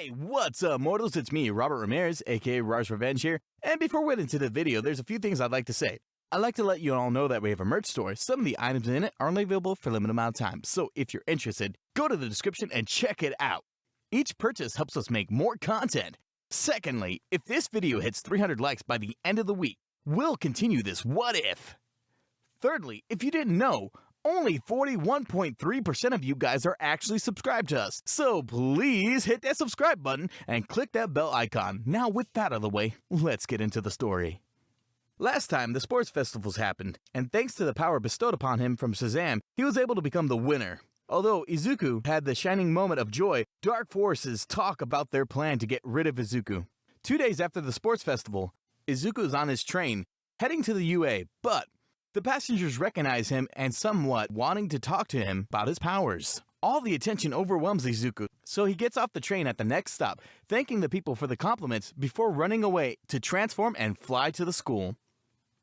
Hey, what's up, mortals? It's me, Robert Ramirez, aka Rarzrevenge here. And before we get into the video, there's a few things I'd like to say. I'd like to let you all know that we have a merch store. Some of the items in it are only available for a limited amount of time. So if you're interested, go to the description and check it out. Each purchase helps us make more content. Secondly, if this video hits 300 likes by the end of the week, we'll continue this What If. Thirdly, if you didn't know, only 41.3% of you guys are actually subscribed to us. So please hit that subscribe button and click that bell icon. Now with that out of the way, let's get into the story. Last time, the sports festivals happened, and thanks to the power bestowed upon him from Shaazam, he was able to become the winner. Although Izuku had the shining moment of joy, dark forces talk about their plan to get rid of Izuku. 2 days after the sports festival, Izuku is on his train, heading to the UA, but the passengers recognize him and somewhat wanting to talk to him about his powers. All the attention overwhelms Izuku, so he gets off the train at the next stop, thanking the people for the compliments before running away to transform and fly to the school.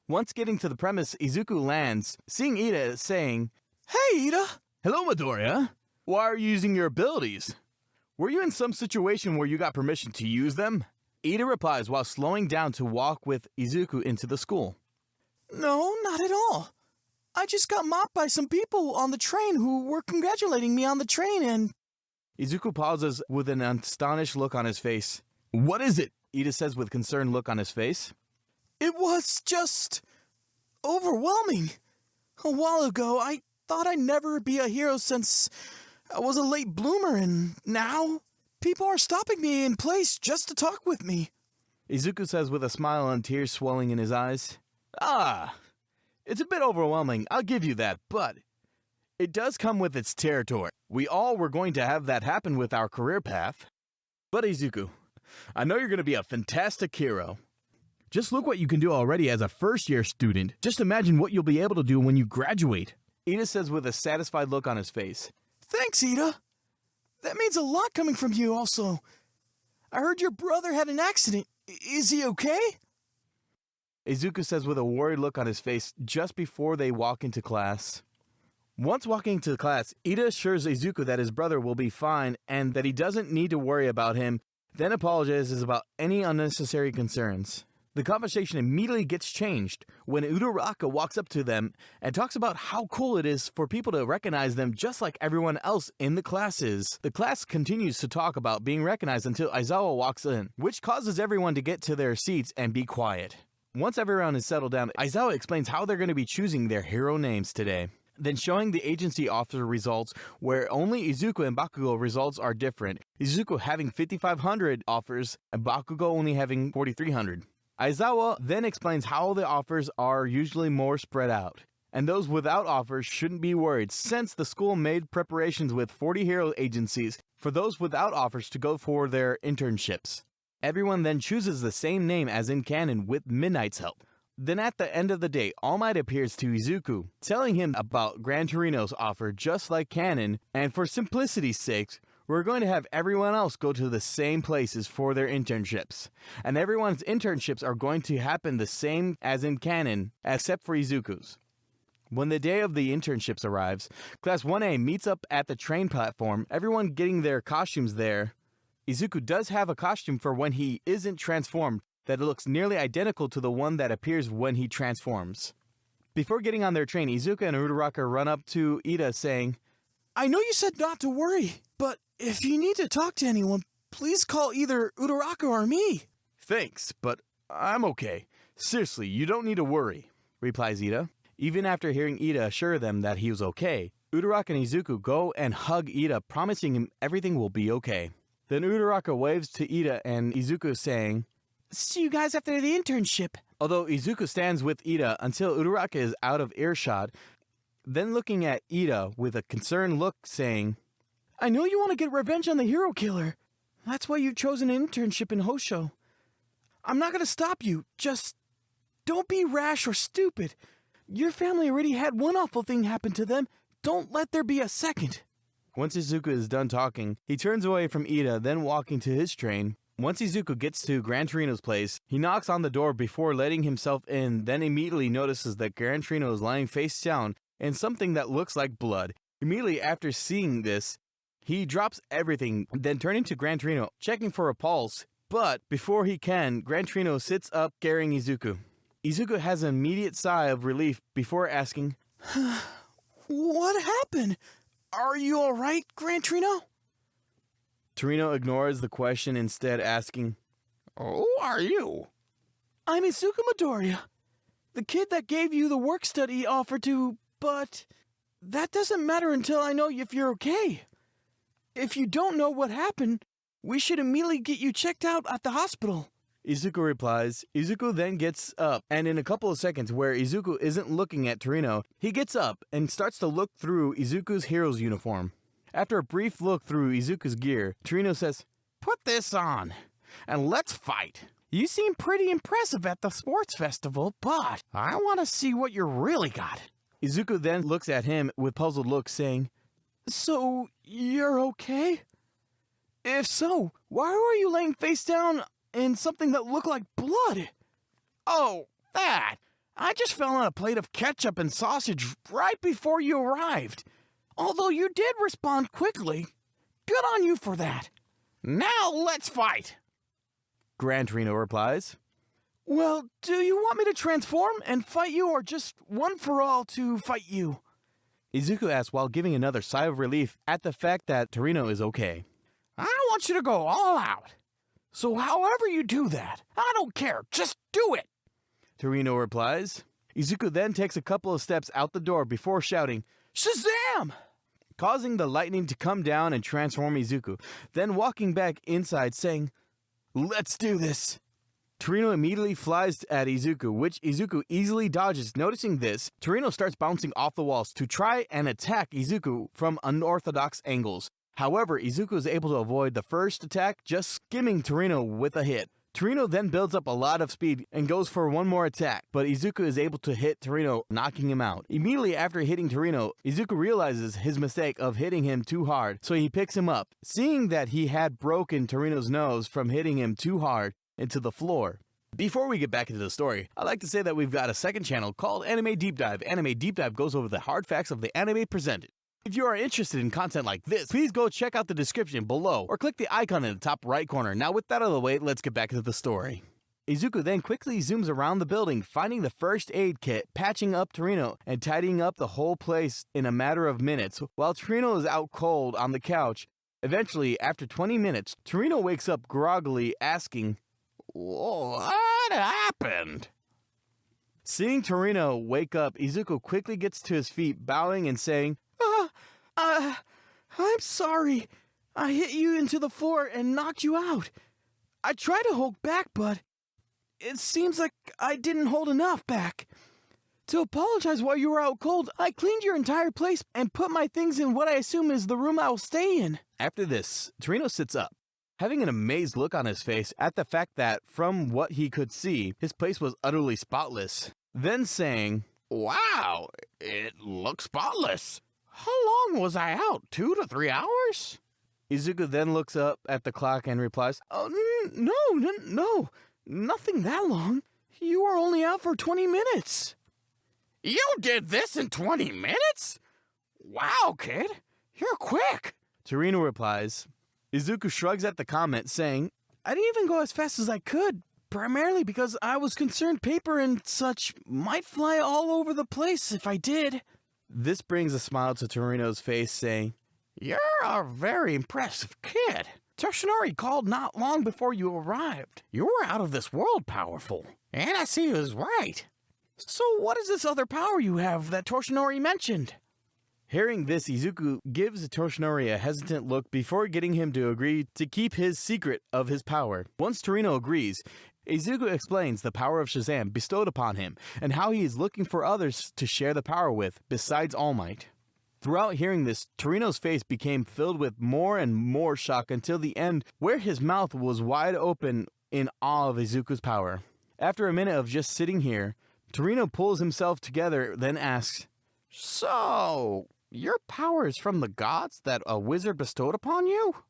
Once getting to the premise, Izuku lands, seeing Ida saying, "Hey, Ida!" "Hello, Midoriya. Why are you using your abilities? Were you in some situation where you got permission to use them?" Ida replies while slowing down to walk with Izuku into the school. No, not at all. I just got mocked by some people on the train who were congratulating me on the train and... Izuku pauses with an astonished look on his face. "What is it?" Ida says with concerned look on his face. It was just... overwhelming. A while ago, I thought I'd never be a hero since I was a late bloomer, and now people are stopping me in place just to talk with me. Izuku says with a smile and tears swelling in his eyes. It's a bit overwhelming, I'll give you that, but it does come with its territory. We all were going to have that happen with our career path. But Izuku, I know you're going to be a fantastic hero. Just look what you can do already as a first-year student. Just imagine what you'll be able to do when you graduate. Ida says with a satisfied look on his face. Thanks, Ida. That means a lot coming from you also. I heard your brother had an accident. Is he okay? Izuku says with a worried look on his face just before they walk into class. Once walking into class, Ida assures Izuku that his brother will be fine and that he doesn't need to worry about him, then apologizes about any unnecessary concerns. The conversation immediately gets changed when Uraraka walks up to them and talks about how cool it is for people to recognize them just like everyone else in the classes. The class continues to talk about being recognized until Aizawa walks in, which causes everyone to get to their seats and be quiet. Once everyone is settled down, Aizawa explains how they're going to be choosing their hero names today, then showing the agency officer results where only Izuku and Bakugo results are different, Izuku having 5,500 offers and Bakugo only having 4,300. Aizawa then explains how the offers are usually more spread out, and those without offers shouldn't be worried since the school made preparations with 40 hero agencies for those without offers to go for their internships. Everyone then chooses the same name as in canon with Midnight's help. Then at the end of the day, All Might appears to Izuku, telling him about Gran Torino's offer just like canon, and for simplicity's sake, we're going to have everyone else go to the same places for their internships. And everyone's internships are going to happen the same as in canon, except for Izuku's. When the day of the internships arrives, Class 1A meets up at the train platform, everyone getting their costumes there. Izuku does have a costume for when he isn't transformed that looks nearly identical to the one that appears when he transforms. Before getting on their train, Izuku and Uraraka run up to Ida saying, I know you said not to worry, but if you need to talk to anyone, please call either Uraraka or me. Thanks, but I'm okay. Seriously, you don't need to worry, replies Ida. Even after hearing Ida assure them that he was okay, Uraraka and Izuku go and hug Ida, promising him everything will be okay. Then Uraraka waves to Ida and Izuku saying, See you guys after the internship. Although Izuku stands with Ida until Uraraka is out of earshot, then looking at Ida with a concerned look saying, I know you want to get revenge on the hero killer. That's why you chose an internship in Hosho. I'm not going to stop you. Just don't be rash or stupid. Your family already had one awful thing happen to them. Don't let there be a second. Once Izuku is done talking, he turns away from Ida, then walking to his train. Once Izuku gets to Gran Torino's place, he knocks on the door before letting himself in, then immediately notices that Gran Torino is lying face down in something that looks like blood. Immediately after seeing this, He drops everything, then turning to Gran Torino, checking for a pulse. But before he can, Gran Torino sits up, scaring Izuku. Izuku has an immediate sigh of relief before asking, What happened? Are you alright, Gran Torino? Torino ignores the question, instead asking, "Who are you?" I'm Izuku Midoriya, the kid that gave you the work study offer to, but that doesn't matter until I know if you're okay. If you don't know what happened, we should immediately get you checked out at the hospital. Izuku replies. Izuku then gets up, and in a couple of seconds where Izuku isn't looking at Torino, he gets up and starts to look through Izuku's hero's uniform. After a brief look through Izuku's gear, Torino says, "Put this on, and let's fight. You seem pretty impressive at the sports festival, but I want to see what you really got." Izuku then looks at him with puzzled look, saying, So, you're okay? If so, why were you laying face down in something that looked like blood? "Oh, that! I just fell on a plate of ketchup and sausage right before you arrived. Although you did respond quickly. Good on you for that. Now let's fight," Gran Torino replies. Well, do you want me to transform and fight you, or just one for all to fight you? Izuku asks while giving another sigh of relief at the fact that Torino is okay. I want you to go all out. So however you do that, I don't care. Just do it. Torino replies. Izuku then takes a couple of steps out the door before shouting, Shazam! Causing the lightning to come down and transform Izuku, then walking back inside saying, "Let's do this." Torino immediately flies at Izuku, which Izuku easily dodges. Noticing this, Torino starts bouncing off the walls to try and attack Izuku from unorthodox angles. However, Izuku is able to avoid the first attack, just skimming Torino with a hit. Torino then builds up a lot of speed and goes for one more attack, but Izuku is able to hit Torino, knocking him out. Immediately after hitting Torino, Izuku realizes his mistake of hitting him too hard, so he picks him up. Seeing that he had broken Torino's nose from hitting him too hard into the floor. Before we get back into the story, I'd like to say that we've got a second channel called Anime Deep Dive. Anime Deep Dive goes over the hard facts of the anime presented. If you are interested in content like this, please go check out the description below or click the icon in the top right corner. Now with that out of the way, let's get back into the story. Izuku then quickly zooms around the building, finding the first aid kit, patching up Torino, and tidying up the whole place in a matter of minutes, while Torino is out cold on the couch. Eventually, after 20 minutes, Torino wakes up groggily, asking, "What happened?" Seeing Torino wake up, Izuku quickly gets to his feet, bowing and saying, I'm sorry. I hit you into the floor and knocked you out. I tried to hold back, but it seems like I didn't hold enough back. To apologize while you were out cold, I cleaned your entire place and put my things in what I assume is the room I will stay in. After this, Torino sits up, having an amazed look on his face at the fact that, from what he could see, his place was utterly spotless. Then saying, "Wow, it looks spotless. How long was I out? 2 to 3 hours?" Izuku then looks up at the clock and replies, Oh, no, nothing that long. You were only out for 20 minutes. "You did this in 20 minutes? Wow, kid, you're quick," Torino replies. Izuku shrugs at the comment, saying, I didn't even go as fast as I could, primarily because I was concerned paper and such might fly all over the place if I did. This brings a smile to Torino's face, saying, "You're a very impressive kid. Toshinori called not long before you arrived. You were out of this world powerful, and I see he was right." So what is this other power you have that Toshinori mentioned? Hearing this, Izuku gives Toshinori a hesitant look before getting him to agree to keep his secret of his power. Once Torino agrees, Izuku explains the power of Shaazam bestowed upon him and how he is looking for others to share the power with besides All Might. Throughout hearing this, Torino's face became filled with more and more shock until the end, where his mouth was wide open in awe of Izuku's power. After a minute of just sitting here, Torino pulls himself together, then asks, "So, your power is from the gods that a wizard bestowed upon you?"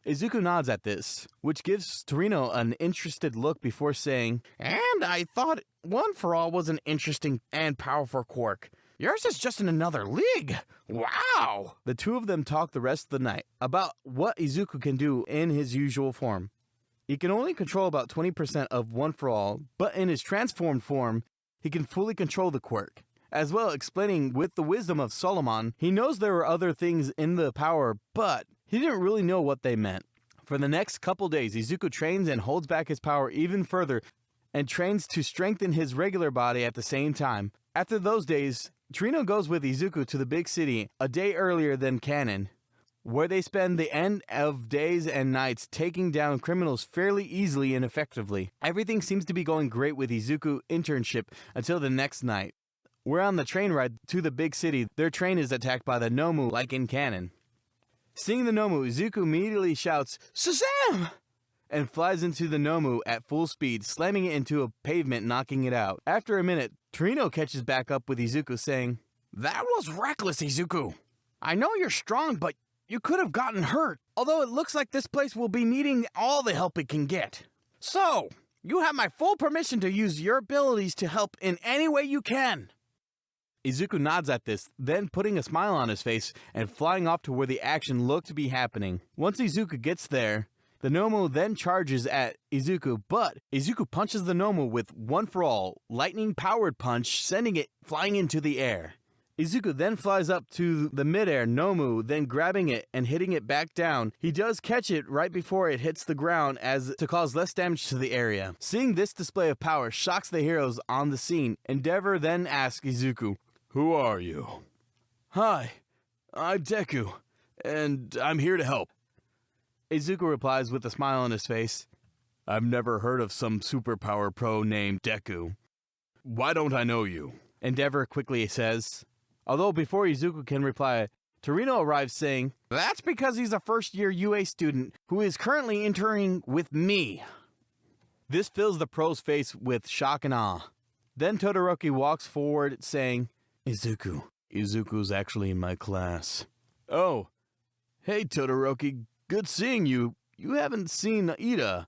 Izuku nods at this, which gives Torino an interested look before saying, "And I thought One for All was an interesting and powerful quirk. Yours is just in another league. Wow! The two of them talk the rest of the night about what Izuku can do in his usual form. He can only control about 20% of One For All, but in his transformed form, he can fully control the quirk. As well, explaining with the wisdom of Solomon, he knows there were other things in the power, but he didn't really know what they meant. For the next couple days, Izuku trains and holds back his power even further, and trains to strengthen his regular body at the same time. After those days, Torino goes with Izuku to the big city a day earlier than canon, where they spend the end of days and nights taking down criminals fairly easily and effectively. Everything seems to be going great with Izuku's internship until the next night. Where on the train ride to the big city, their train is attacked by the Nomu like in canon. Seeing the Nomu, Izuku immediately shouts, "Shaazam!" and flies into the Nomu at full speed, slamming it into a pavement, knocking it out. After a minute, Torino catches back up with Izuku, saying, "That was reckless, Izuku. I know you're strong, but you could have gotten hurt, although it looks like this place will be needing all the help it can get. So, you have my full permission to use your abilities to help in any way you can." Izuku nods at this, then putting a smile on his face and flying off to where the action looked to be happening. Once Izuku gets there, the Nomu then charges at Izuku, but Izuku punches the Nomu with One For All, lightning-powered punch, sending it flying into the air. Izuku then flies up to the midair Nomu, then grabbing it and hitting it back down. He does catch it right before it hits the ground as to cause less damage to the area. Seeing this display of power shocks the heroes on the scene. Endeavor then asks Izuku, "Who are you?" "Hi, I'm Deku, and I'm here to help." Izuku replies with a smile on his face, "I've never heard of some superpower pro named Deku. Why don't I know you?" Endeavor quickly says. Although before Izuku can reply, Torino arrives saying, "That's because he's a first-year UA student who is currently interning with me." This fills the pro's face with shock and awe. Then Todoroki walks forward saying, Izuku's actually in my class." "Oh, hey Todoroki, good seeing you. You haven't seen Ida.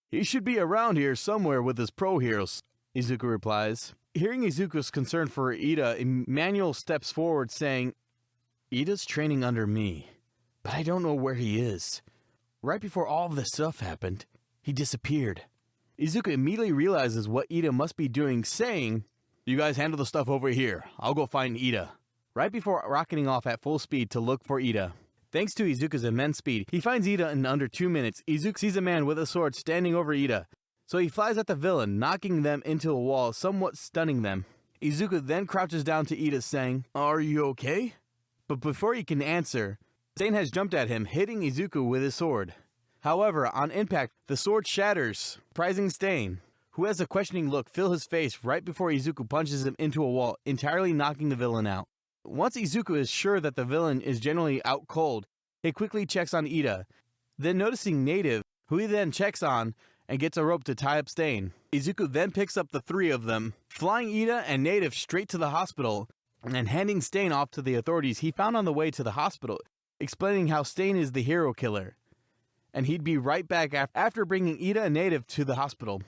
He should be around here somewhere with his pro heroes," Izuku replies. Hearing Izuku's concern for Ida, Emmanuel steps forward saying, "Ida's training under me, but I don't know where he is. Right before all of this stuff happened, he disappeared." Izuku immediately realizes what Ida must be doing, saying, "You guys handle the stuff over here. I'll go find Ida." Right before rocketing off at full speed to look for Ida. Thanks to Izuku's immense speed, he finds Ida in under 2 minutes. Izuku sees a man with a sword standing over Ida, so he flies at the villain, knocking them into a wall, somewhat stunning them. Izuku then crouches down to Ida, saying, "Are you okay?" But before he can answer, Stain has jumped at him, hitting Izuku with his sword. However, on impact, the sword shatters, surprising Stain, who has a questioning look fill his face right before Izuku punches him into a wall, entirely knocking the villain out. Once Izuku is sure that the villain is generally out cold, he quickly checks on Ida, then noticing Native, who he then checks on, and gets a rope to tie up Stain. Izuku then picks up the three of them, flying Ida and Native straight to the hospital, and handing Stain off to the authorities he found on the way to the hospital, explaining how Stain is the hero killer, and he'd be right back after bringing Ida and Native to the hospital.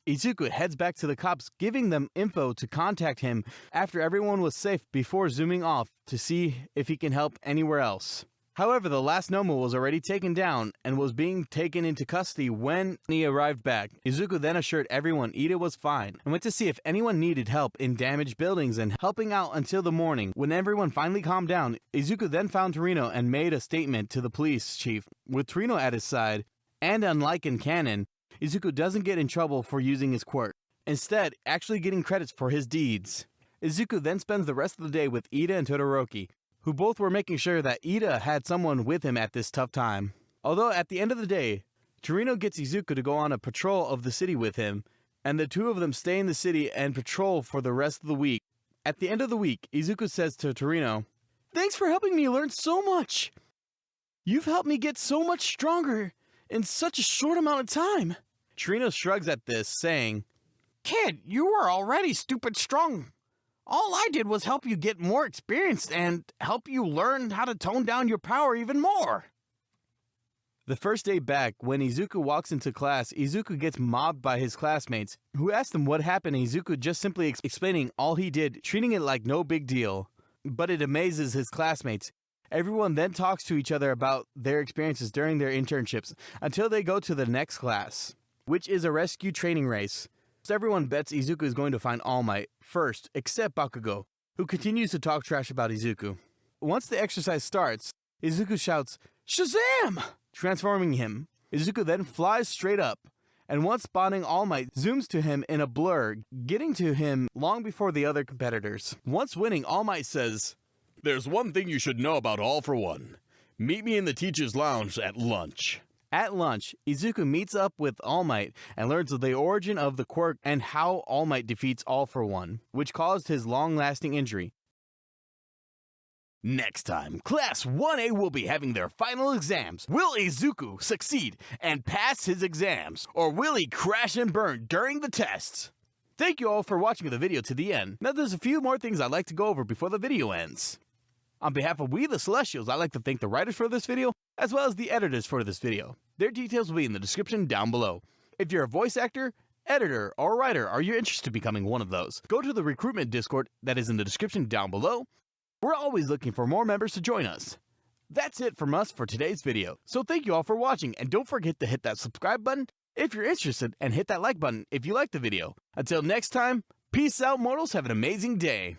Izuku heads back to the cops, giving them info to contact him after everyone was safe before zooming off to see if he can help anywhere else. However, the last Nomu was already taken down and was being taken into custody when he arrived back. Izuku then assured everyone Ida was fine and went to see if anyone needed help in damaged buildings and helping out until the morning. When everyone finally calmed down, Izuku then found Torino and made a statement to the police chief with Torino at his side, and unlike in canon, Izuku doesn't get in trouble for using his quirk, instead actually getting credits for his deeds. Izuku then spends the rest of the day with Ida and Todoroki, who both were making sure that Ida had someone with him at this tough time. Although at the end of the day, Torino gets Izuku to go on a patrol of the city with him, and the two of them stay in the city and patrol for the rest of the week. At the end of the week, Izuku says to Torino, "Thanks for helping me learn so much. You've helped me get so much stronger in such a short amount of time." Torino shrugs at this, saying, "Kid, you were already stupid strong. All I did was help you get more experience and help you learn how to tone down your power even more." The first day back, when Izuku walks into class, Izuku gets mobbed by his classmates, who ask him what happened. Izuku just simply explaining all he did, treating it like no big deal. But it amazes his classmates. Everyone then talks to each other about their experiences during their internships, until they go to the next class, which is a rescue training race. So everyone bets Izuku is going to find All Might first, except Bakugo, who continues to talk trash about Izuku. Once the exercise starts, Izuku shouts, "Shazam!" transforming him. Izuku then flies straight up, and once spotting All Might, zooms to him in a blur, getting to him long before the other competitors. Once winning, All Might says, "There's one thing you should know about All for One. Meet me in the teacher's lounge at lunch." At lunch, Izuku meets up with All Might and learns of the origin of the quirk and how All Might defeats All for One, which caused his long-lasting injury. Next time, Class 1A will be having their final exams. Will Izuku succeed and pass his exams, or will he crash and burn during the tests? Thank you all for watching the video to the end. Now there's a few more things I'd like to go over before the video ends. On behalf of We the Celestials, I'd like to thank the writers for this video, as well as the editors for this video. Their details will be in the description down below. If you're a voice actor, editor, or writer, or you're interested in becoming one of those, go to the recruitment Discord that is in the description down below. We're always looking for more members to join us. That's it from us for today's video, so thank you all for watching, and don't forget to hit that subscribe button if you're interested, and hit that like button if you liked the video. Until next time, peace out mortals, have an amazing day.